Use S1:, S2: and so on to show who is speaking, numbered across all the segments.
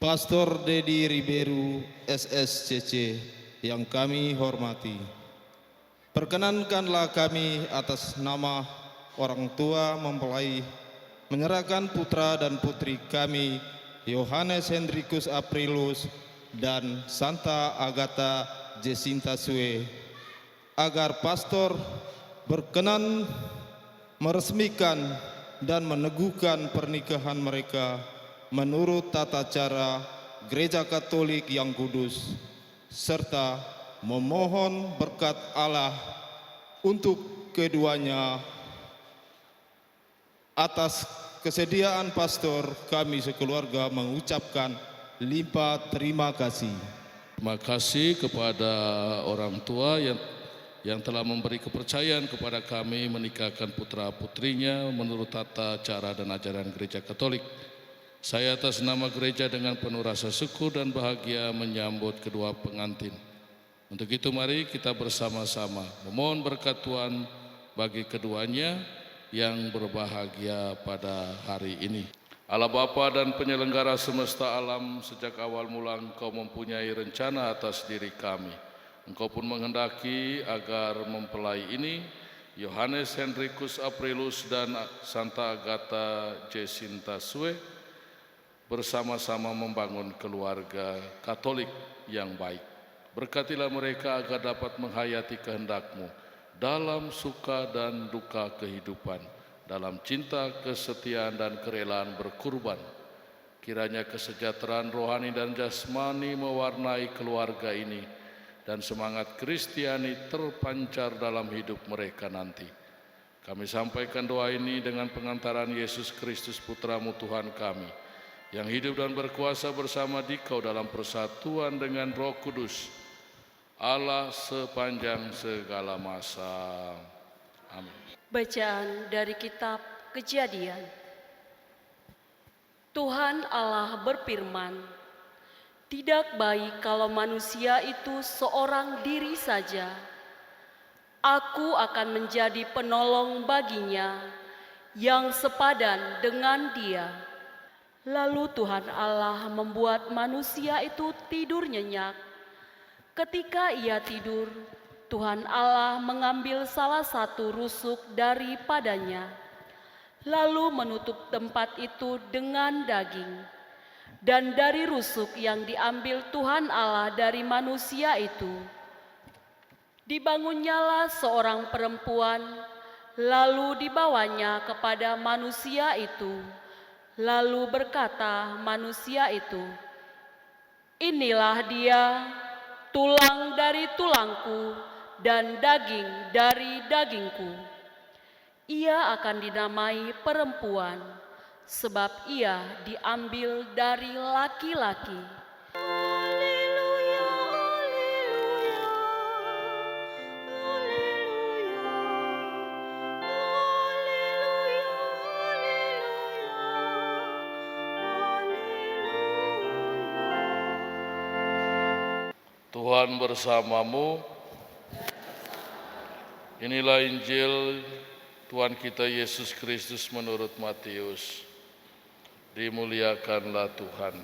S1: Pastor Dedi Riberu SSCC yang kami hormati, perkenankanlah kami atas nama orang tua mempelai menyerahkan putra dan putri kami Yohanes Hendrikus Aprilus dan Santa Agatha Jacinta Sue, agar pastor berkenan meresmikan dan meneguhkan pernikahan mereka menurut tata cara Gereja Katolik yang kudus, serta memohon berkat Allah untuk keduanya. Atas kesediaan pastor, kami sekeluarga mengucapkan limpah terima kasih.
S2: Terima kasih kepada orang tua yang telah memberi kepercayaan kepada kami menikahkan putra-putrinya menurut tata cara dan ajaran Gereja Katolik. Saya atas nama gereja dengan penuh rasa syukur dan bahagia menyambut kedua pengantin. Untuk itu mari kita bersama-sama memohon berkat Tuhan bagi keduanya yang berbahagia pada hari ini. Allah Bapa dan penyelenggara semesta alam, sejak awal mula Engkau mempunyai rencana atas diri kami. Engkau pun menghendaki agar mempelai ini, Yohanes Hendrikus Aprilus dan Santa Agatha Jacinta Sue, bersama-sama membangun keluarga Katolik yang baik. Berkatilah mereka agar dapat menghayati kehendak-Mu dalam suka dan duka kehidupan, dalam cinta, kesetiaan, dan kerelaan berkurban. Kiranya kesejahteraan rohani dan jasmani mewarnai keluarga ini, dan semangat Kristiani terpancar dalam hidup mereka nanti. Kami sampaikan doa ini dengan pengantaran Yesus Kristus Putra-Mu Tuhan kami, yang hidup dan berkuasa bersama Dikau dalam persatuan dengan Roh Kudus, Allah sepanjang segala masa. Amin.
S3: Bacaan dari kitab Kejadian. Tuhan Allah berfirman, "Tidak baik kalau manusia itu seorang diri saja. Aku akan menjadi penolong baginya yang sepadan dengan dia." Lalu Tuhan Allah membuat manusia itu tidur nyenyak. Ketika ia tidur, Tuhan Allah mengambil salah satu rusuk daripadanya, lalu menutup tempat itu dengan daging. Dan dari rusuk yang diambil Tuhan Allah dari manusia itu, dibangunnyalah seorang perempuan, lalu dibawanya kepada manusia itu. Lalu berkata manusia itu, "Inilah dia, tulang dari tulangku dan daging dari dagingku. Ia akan dinamai perempuan, sebab ia diambil dari laki-laki."
S2: Tuhan bersamamu. Inilah Injil Tuhan kita Yesus Kristus menurut Matius. Dimuliakanlah Tuhan.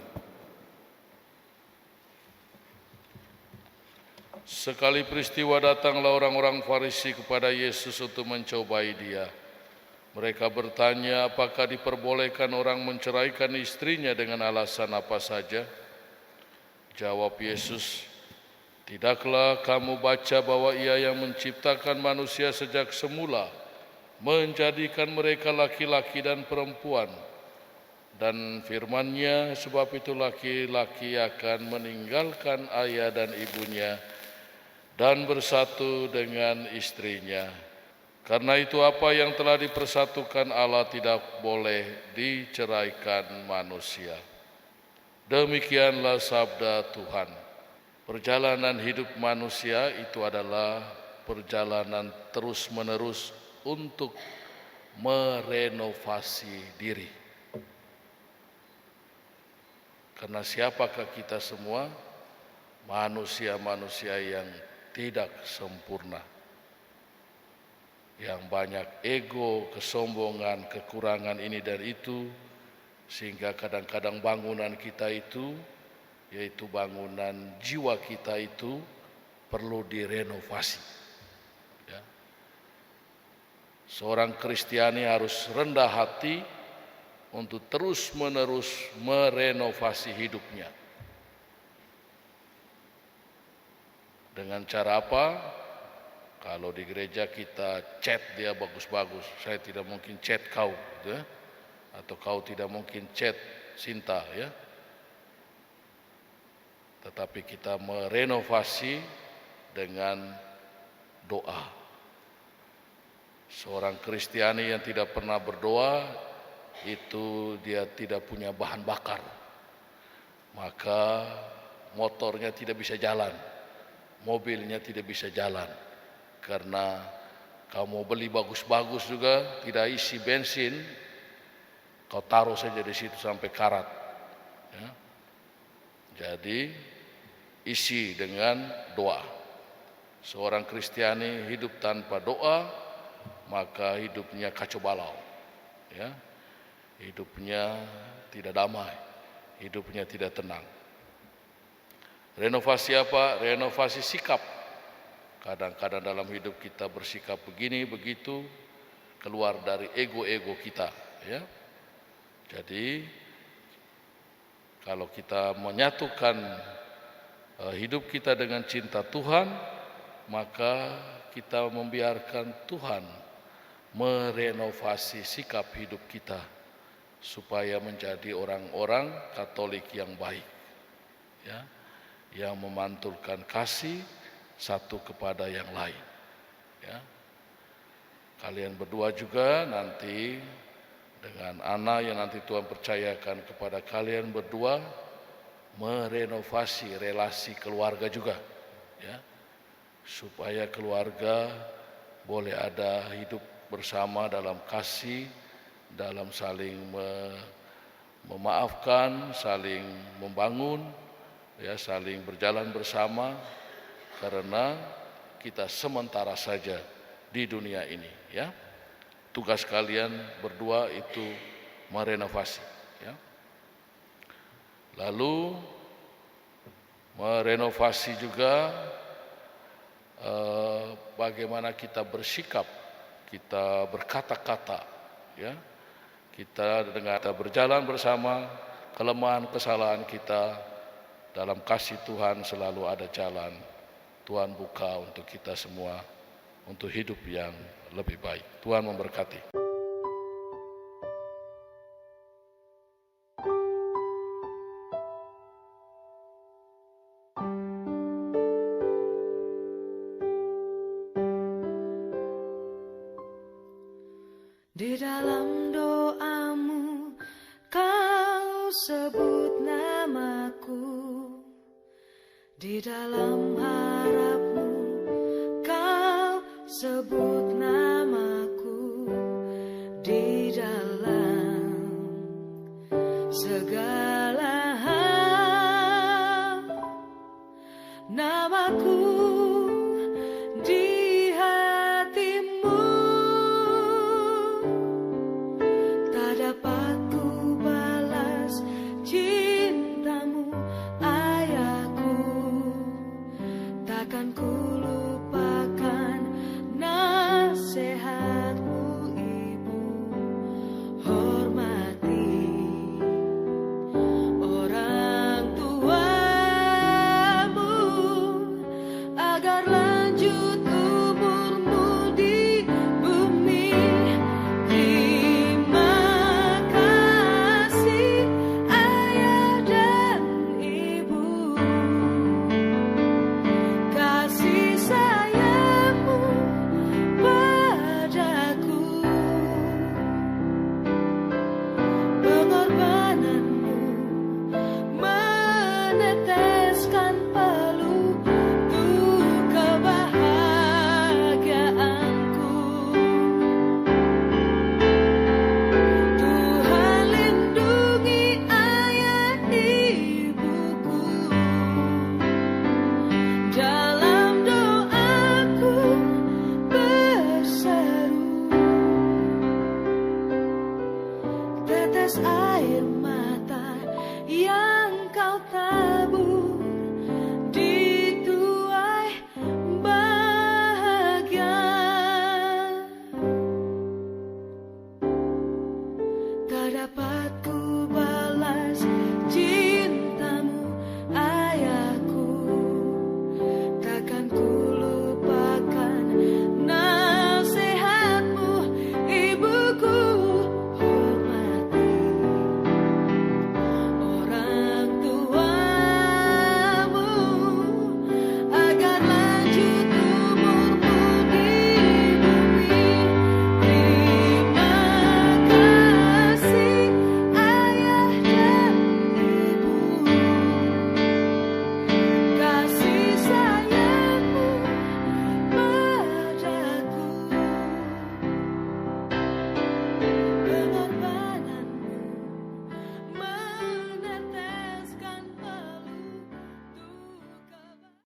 S2: Sekali peristiwa datanglah orang-orang Farisi kepada Yesus untuk mencobai Dia. Mereka bertanya, apakah diperbolehkan orang menceraikan istrinya dengan alasan apa saja? Jawab Yesus, "Tidaklah kamu baca bahwa Ia yang menciptakan manusia sejak semula, menjadikan mereka laki-laki dan perempuan. Dan firman-Nya, sebab itu laki-laki akan meninggalkan ayah dan ibunya dan bersatu dengan istrinya. Karena itu apa yang telah dipersatukan Allah tidak boleh diceraikan manusia." Demikianlah sabda Tuhan. Perjalanan hidup manusia itu adalah perjalanan terus-menerus untuk merenovasi diri. Karena siapakah kita semua? Manusia-manusia yang tidak sempurna, yang banyak ego, kesombongan, kekurangan ini dan itu, sehingga kadang-kadang bangunan kita itu yaitu bangunan jiwa kita itu perlu direnovasi. Ya. Seorang Kristiani harus rendah hati untuk terus-menerus merenovasi hidupnya. Dengan cara apa? Kalau di gereja kita chat dia bagus-bagus, saya tidak mungkin chat kau, gitu ya. Atau kau tidak mungkin chat Sinta, ya. Tetapi kita merenovasi dengan doa. Seorang Kristiani yang tidak pernah berdoa, itu dia tidak punya bahan bakar. Maka motornya tidak bisa jalan, mobilnya tidak bisa jalan. Karena kamu beli bagus-bagus juga, tidak isi bensin, kau taruh saja di situ sampai karat. Ya. Jadi isi dengan doa. Seorang Kristiani hidup tanpa doa, maka hidupnya kacau balau. Ya. Hidupnya tidak damai, hidupnya tidak tenang. Renovasi apa? Renovasi sikap. Kadang-kadang dalam hidup kita bersikap begini, begitu, keluar dari ego-ego kita. Ya. Jadi, kalau kita menyatukan hidup kita dengan cinta Tuhan, maka kita membiarkan Tuhan merenovasi sikap hidup kita, supaya menjadi orang-orang Katolik yang baik. Ya. Yang memantulkan kasih satu kepada yang lain. Ya. Kalian berdua juga nanti dengan Ana yang nanti Tuhan percayakan kepada kalian berdua merenovasi relasi keluarga juga, ya, supaya keluarga boleh ada hidup bersama dalam kasih, dalam saling memaafkan, saling membangun, ya, saling berjalan bersama. Karena kita sementara saja di dunia ini, ya. Tugas kalian berdua itu merenovasi, ya. Lalu merenovasi juga bagaimana kita bersikap, kita berkata-kata, ya. Kita dengan kita berjalan bersama, kelemahan kesalahan kita, dalam kasih Tuhan selalu ada jalan. Tuhan buka untuk kita semua untuk hidup yang lebih baik. Tuhan memberkati.
S4: Di dalam doamu kau sebut namaku, di dalam harapmu kau sebut namaku, di dalam segala hal namaku di hatimu. Tak dapat ku balas cintamu, ayahku. Takkan ku lupakan nasihat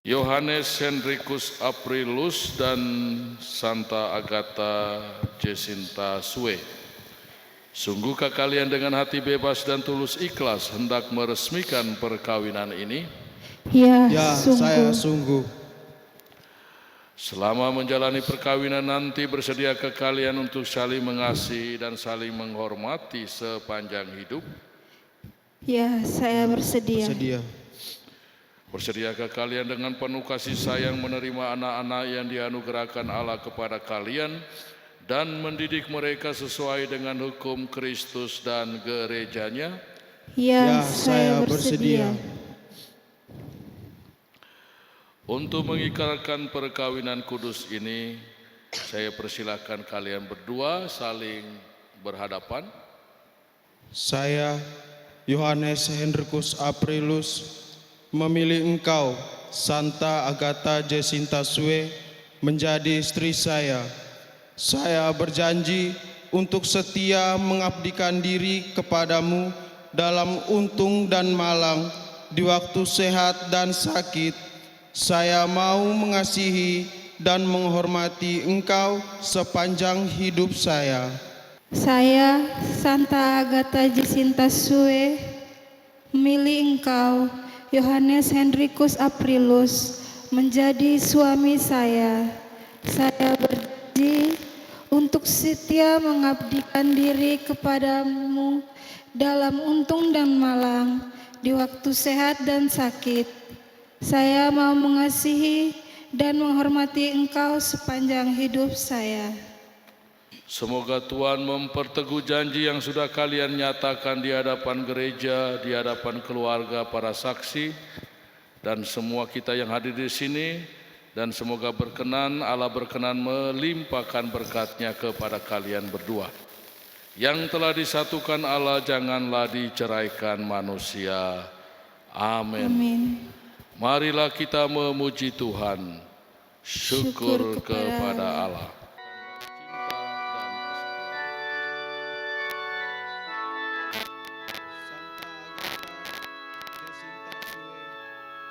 S2: Yohanes Hendrikus Aprilus dan Santa Agatha Jacinta Sue. Sungguhkah kalian dengan hati bebas dan tulus ikhlas hendak meresmikan perkawinan ini?
S5: Ya,
S1: Ya, saya sungguh.
S2: Selama menjalani perkawinan nanti, bersediakah kalian untuk saling mengasihi dan saling menghormati sepanjang hidup?
S5: Ya, saya bersedia.
S1: Sedia.
S2: Bersediakah kalian dengan penuh kasih sayang menerima anak-anak yang dianugerahkan Allah kepada kalian dan mendidik mereka sesuai dengan hukum Kristus dan gerejanya?
S5: Ya,
S1: Ya,
S5: saya
S1: saya
S5: bersedia.
S2: Untuk mengikrarkan perkawinan kudus ini, saya persilahkan kalian berdua saling berhadapan.
S1: Saya, Yohanes Hendrikus Aprilus, memilih engkau, Santa Agatha Jacinta Sue, menjadi istri saya. Saya berjanji untuk setia mengabdikan diri kepadamu dalam untung dan malang, di waktu sehat dan sakit. Saya mau mengasihi dan menghormati engkau sepanjang hidup saya.
S5: Saya, Santa Agatha Jacinta Sue, memilih engkau, Yohanes Hendrikus Aprilus, menjadi suami saya. Saya berjanji untuk setia mengabdikan diri kepadamu dalam untung dan malang, di waktu sehat dan sakit. Saya mau mengasihi dan menghormati engkau sepanjang hidup saya.
S2: Semoga Tuhan memperteguh janji yang sudah kalian nyatakan di hadapan gereja, di hadapan keluarga, para saksi, dan semua kita yang hadir di sini. Dan semoga Allah berkenan melimpahkan berkat-Nya kepada kalian berdua. Yang telah disatukan Allah janganlah diceraikan manusia. Amin.
S5: Amin.
S2: Marilah kita memuji Tuhan. Syukur kepada Allah.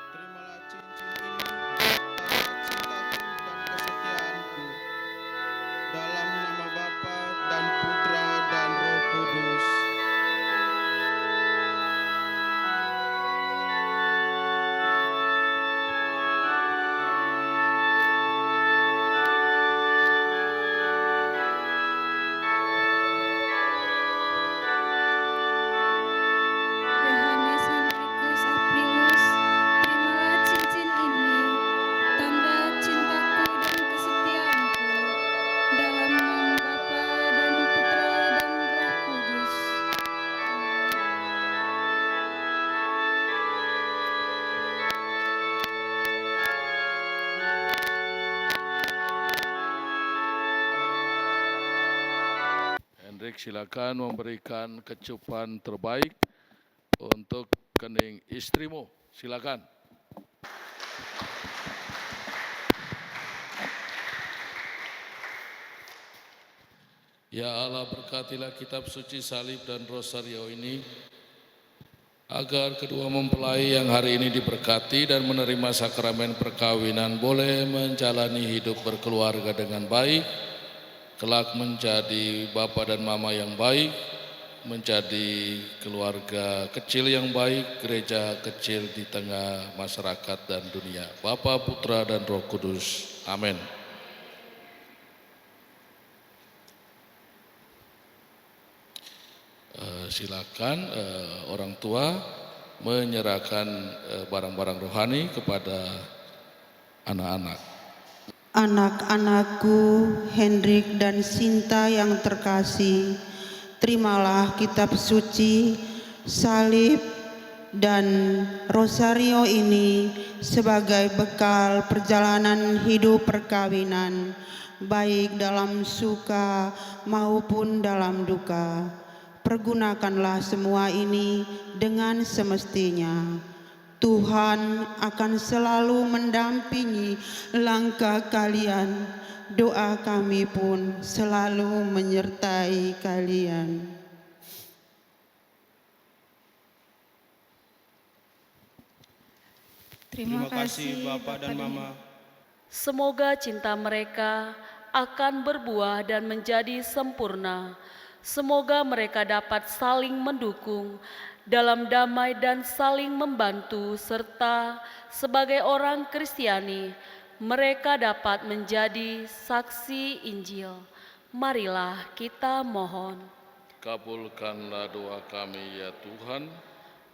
S1: Terimalah cincin ini tanda cintaku dan kesetiaanku. Dalam nama Bapa dan Putra dan Roh Kudus.
S5: Yohanes Hendrikus Aprilus, terimalah cincin ini, tanda cintaku dan kesetiaanku. Dalam nama Bapa dan Putra dan Roh Kudus.
S2: Hendrik, silakan memberikan kecupan terbaik untuk kening istrimu. Silakan. Ya Allah, berkatilah kitab suci salib dan rosario ini, agar kedua mempelai yang hari ini diberkati dan menerima sakramen perkawinan boleh menjalani hidup berkeluarga dengan baik, kelak menjadi bapa dan mama yang baik, menjadi keluarga kecil yang baik, gereja kecil di tengah masyarakat dan dunia. Bapa, Putra, dan Roh Kudus. Amin. Silakan orang tua menyerahkan barang-barang rohani kepada anak-anak.
S6: Anak-anakku, Hendrik dan Sinta yang terkasih, terimalah kitab suci, salib, dan rosario ini sebagai bekal perjalanan hidup perkawinan, baik dalam suka maupun dalam duka. Pergunakanlah semua ini dengan semestinya. Tuhan akan selalu mendampingi langkah kalian. Doa kami pun selalu menyertai kalian.
S1: Terima kasih Bapak dan Mama.
S3: Semoga cinta mereka akan berbuah dan menjadi sempurna. Semoga mereka dapat saling mendukung dalam damai dan saling membantu, serta sebagai orang Kristiani, mereka dapat menjadi saksi Injil. Marilah kita mohon.
S2: Kabulkanlah doa kami ya Tuhan.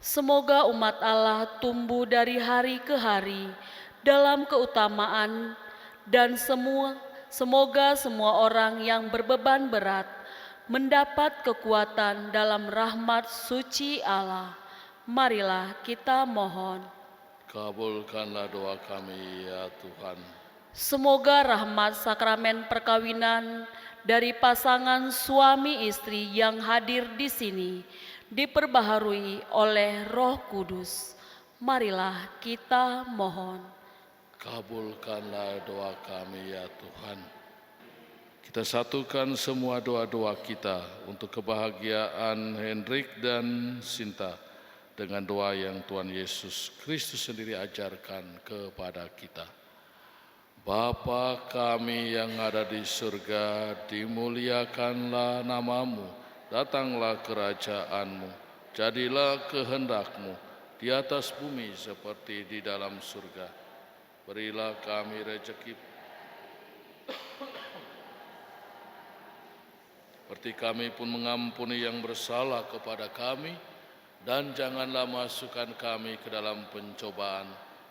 S3: Semoga umat Allah tumbuh dari hari ke hari dalam keutamaan, dan semoga semua orang yang berbeban berat mendapat kekuatan dalam rahmat suci Allah. Marilah kita mohon.
S2: Kabulkanlah doa kami ya Tuhan.
S3: Semoga rahmat sakramen perkawinan dari pasangan suami istri yang hadir di sini diperbaharui oleh Roh Kudus. Marilah kita mohon.
S2: Kabulkanlah doa kami ya Tuhan. Kita satukan semua doa-doa kita untuk kebahagiaan Hendrik dan Sinta dengan doa yang Tuhan Yesus Kristus sendiri ajarkan kepada kita. Bapa kami yang ada di surga, dimuliakanlah namamu, datanglah kerajaanmu, jadilah kehendakmu di atas bumi seperti di dalam surga. Berilah kami rezeki seperti kami pun mengampuni yang bersalah kepada kami, dan janganlah masukkan kami ke dalam pencobaan,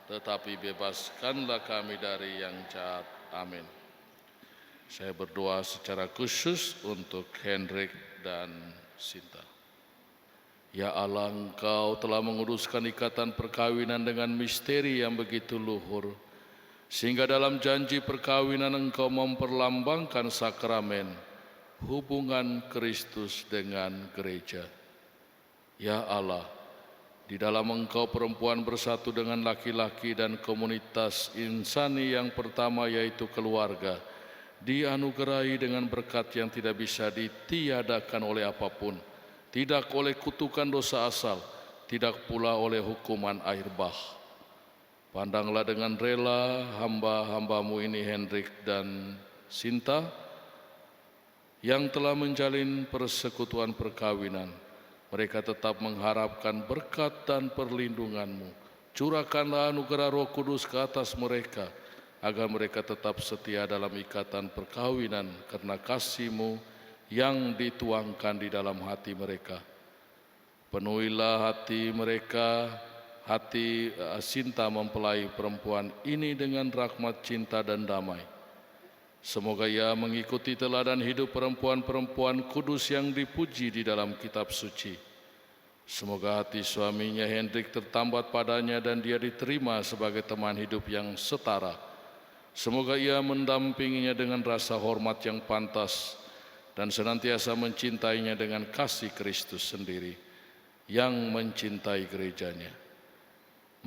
S2: tetapi bebaskanlah kami dari yang jahat. Amin. Saya berdoa secara khusus untuk Hendrik dan Sinta. Ya Allah, Engkau telah menguruskan ikatan perkawinan dengan misteri yang begitu luhur, sehingga dalam janji perkawinan Engkau memperlambangkan sakramen hubungan Kristus dengan gereja. Ya Allah, di dalam Engkau perempuan bersatu dengan laki-laki dan komunitas insani yang pertama yaitu keluarga, dianugerahi dengan berkat yang tidak bisa ditiadakan oleh apapun, tidak oleh kutukan dosa asal, tidak pula oleh hukuman air bah. Pandanglah dengan rela hamba-hambamu ini Hendrik dan Sinta yang telah menjalin persekutuan perkawinan. Mereka tetap mengharapkan berkat dan perlindungan-Mu. Curahkanlah anugerah Roh Kudus ke atas mereka, agar mereka tetap setia dalam ikatan perkawinan karena kasih-Mu yang dituangkan di dalam hati mereka. Penuhilah hati mereka, hati Sinta mempelai perempuan ini dengan rahmat, cinta dan damai. Semoga ia mengikuti teladan hidup perempuan-perempuan kudus yang dipuji di dalam kitab suci. Semoga hati suaminya Hendrik tertambat padanya dan dia diterima sebagai teman hidup yang setara. Semoga ia mendampinginya dengan rasa hormat yang pantas dan senantiasa mencintainya dengan kasih Kristus sendiri yang mencintai gerejanya.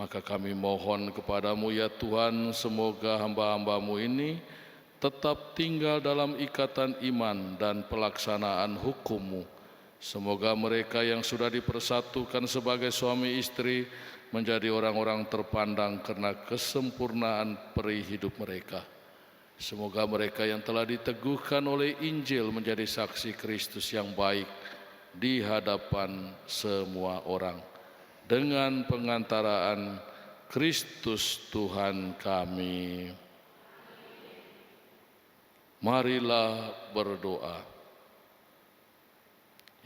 S2: Maka kami mohon kepadamu ya Tuhan, semoga hamba-hambamu ini tetap tinggal dalam ikatan iman dan pelaksanaan hukum-Mu. Semoga mereka yang sudah dipersatukan sebagai suami istri menjadi orang-orang terpandang karena kesempurnaan peri hidup mereka. Semoga mereka yang telah diteguhkan oleh Injil menjadi saksi Kristus yang baik di hadapan semua orang. Dengan pengantaraan Kristus Tuhan kami. Marilah berdoa.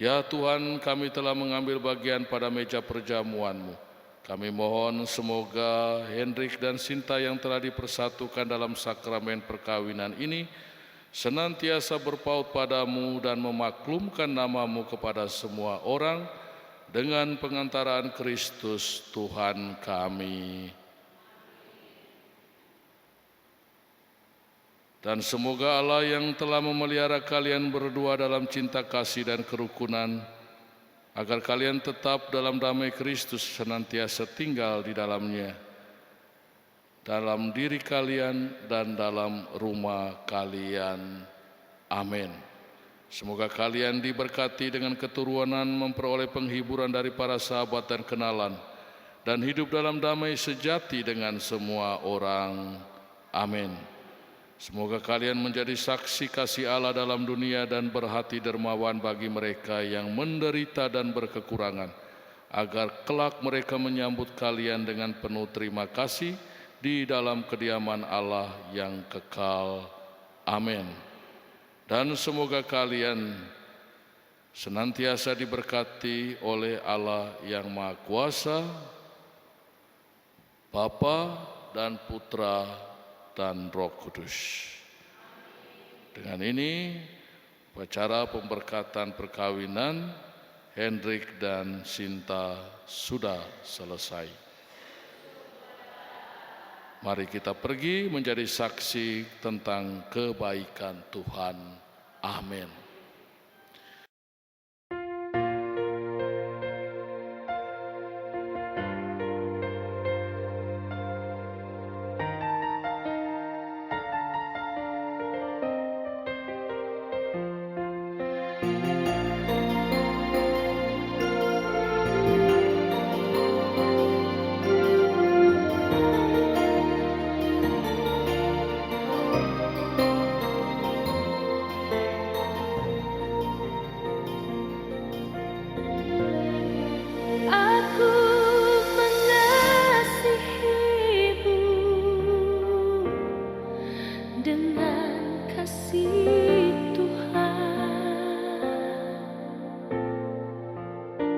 S2: Ya Tuhan, kami telah mengambil bagian pada meja perjamuan-Mu. Kami mohon semoga Hendrik dan Sinta yang telah dipersatukan dalam sakramen perkawinan ini senantiasa berpaut padamu dan memaklumkan nama-Mu kepada semua orang dengan pengantaraan Kristus Tuhan kami. Dan semoga Allah yang telah memelihara kalian berdua dalam cinta kasih dan kerukunan, agar kalian tetap dalam damai Kristus senantiasa tinggal di dalamnya, dalam diri kalian dan dalam rumah kalian. Amin. Semoga kalian diberkati dengan keturunan, memperoleh penghiburan dari para sahabat dan kenalan, dan hidup dalam damai sejati dengan semua orang. Amin. Semoga kalian menjadi saksi kasih Allah dalam dunia dan berhati dermawan bagi mereka yang menderita dan berkekurangan, agar kelak mereka menyambut kalian dengan penuh terima kasih di dalam kediaman Allah yang kekal. Amin. Dan semoga kalian senantiasa diberkati oleh Allah yang Maha Kuasa, Bapa dan Putra dan Roh Kudus. Dengan ini, upacara pemberkatan perkawinan Hendrik dan Sinta sudah selesai. Mari kita pergi menjadi saksi tentang kebaikan Tuhan. Amin.
S4: Aku mengasihimu dengan kasih Tuhan.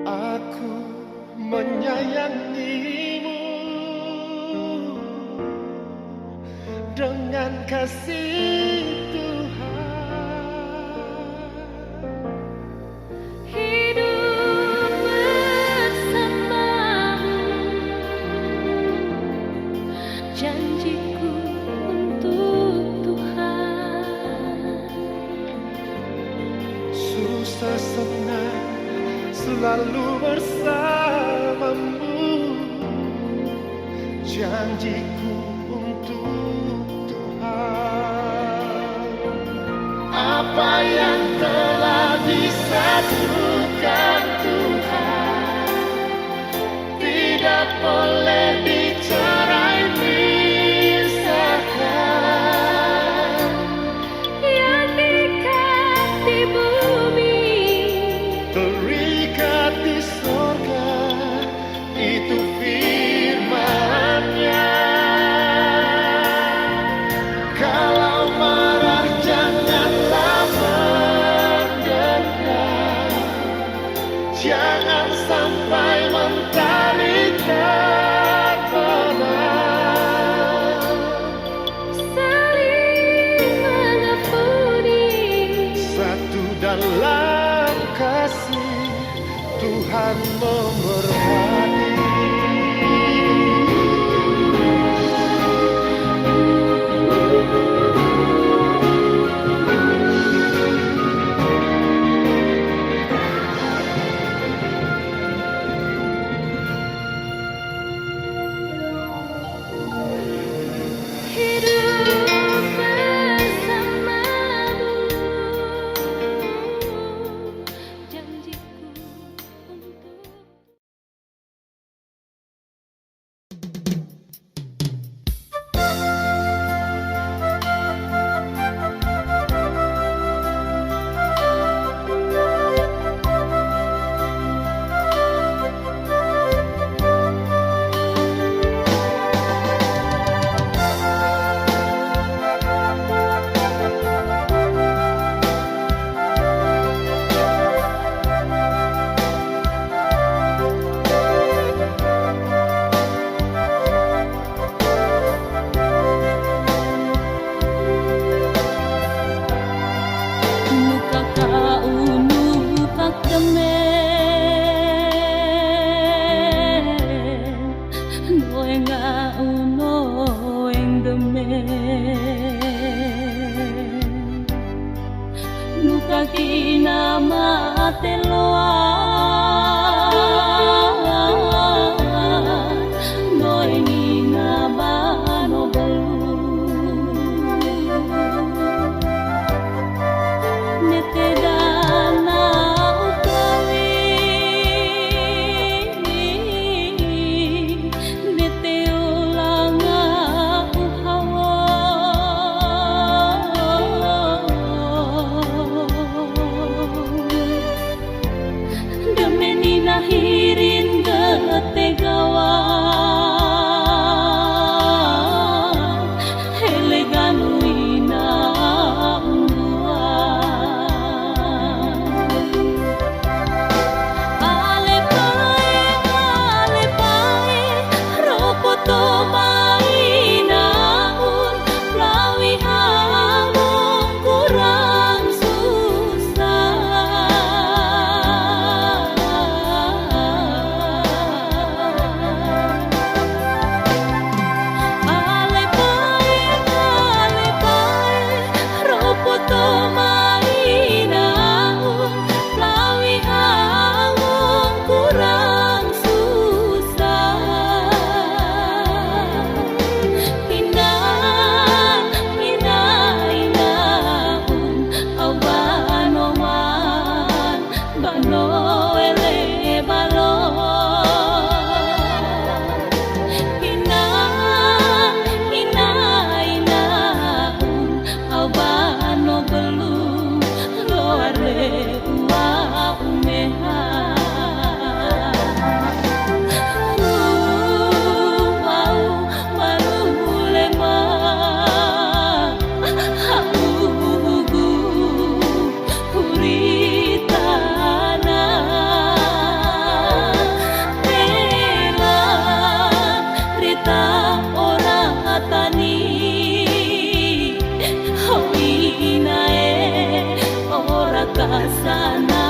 S7: Aku menyayangimu dengan kasih Tuhan.
S4: Hidup bersamamu, janjiku untuk Tuhan.
S7: Susah senang selalu bersamamu, janjiku untuk Tuhan. Apa yang telah disatukan Tuhan tidak boleh dicerai pisahkan.
S4: Yang dekat di bumi,
S7: Terikat di sorga, itu firman-Nya. Kalau marah janganlah mendendam, jangan sampai mentarikan benang.
S4: saling mengampuni,
S7: Satu dalam kasih, Tuhan memberkati.
S4: hidup bersamamu, janjiku untuk ua umeha mau malu mulema hamugu huritana Bela rita orang hatani hoinae ora kasana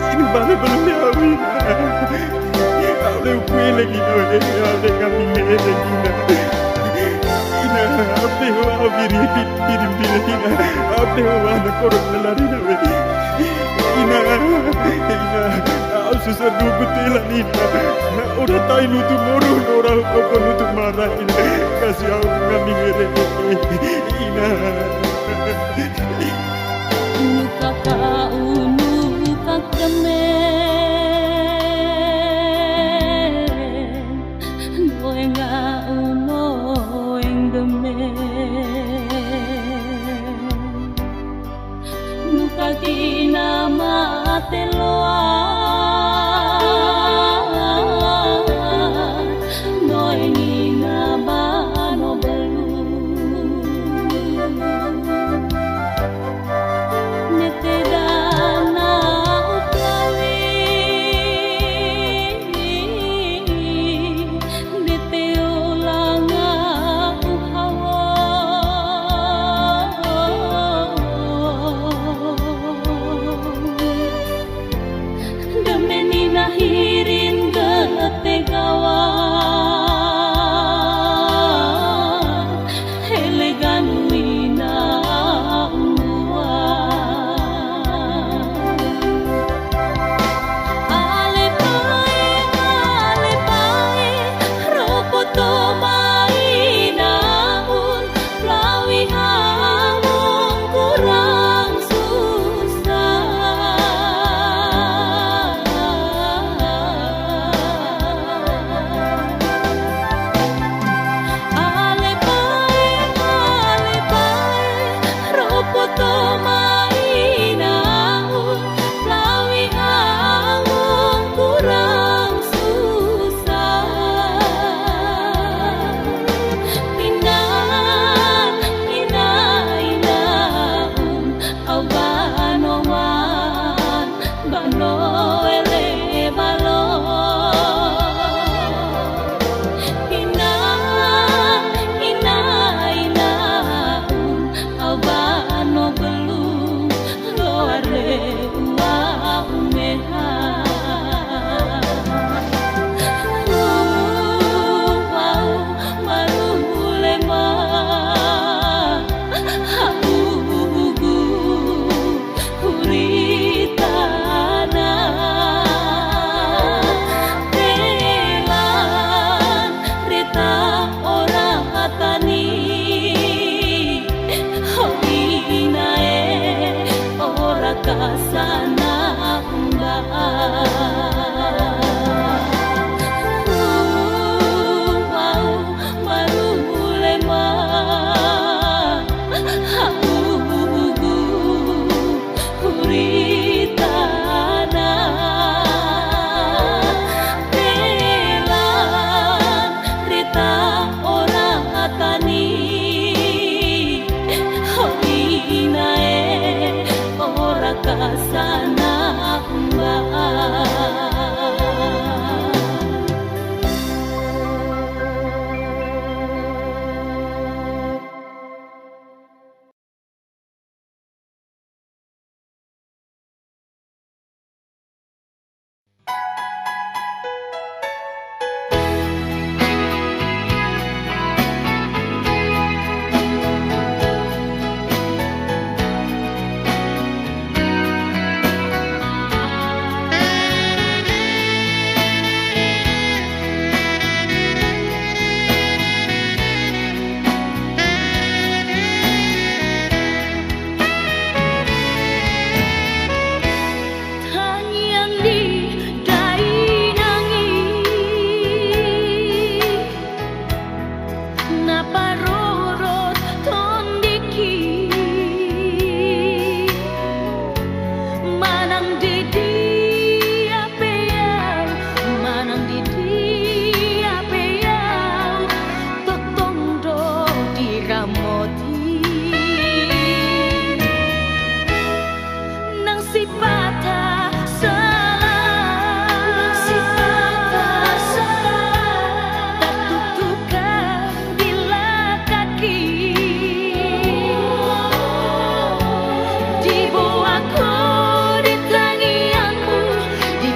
S7: Ini baru belum diawi. Oleh kue lagi oleh kami lagi ina ape wa biri ape wa na korok lari na ina susah dugu tela ina udah tai nutu moru orang koko nutu marah ina kasih aku kami ngere ina
S4: Nukaka unu kakdemen Noenga uno engdemen Nukakina mateloa Noengina bano belu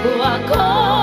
S4: Buako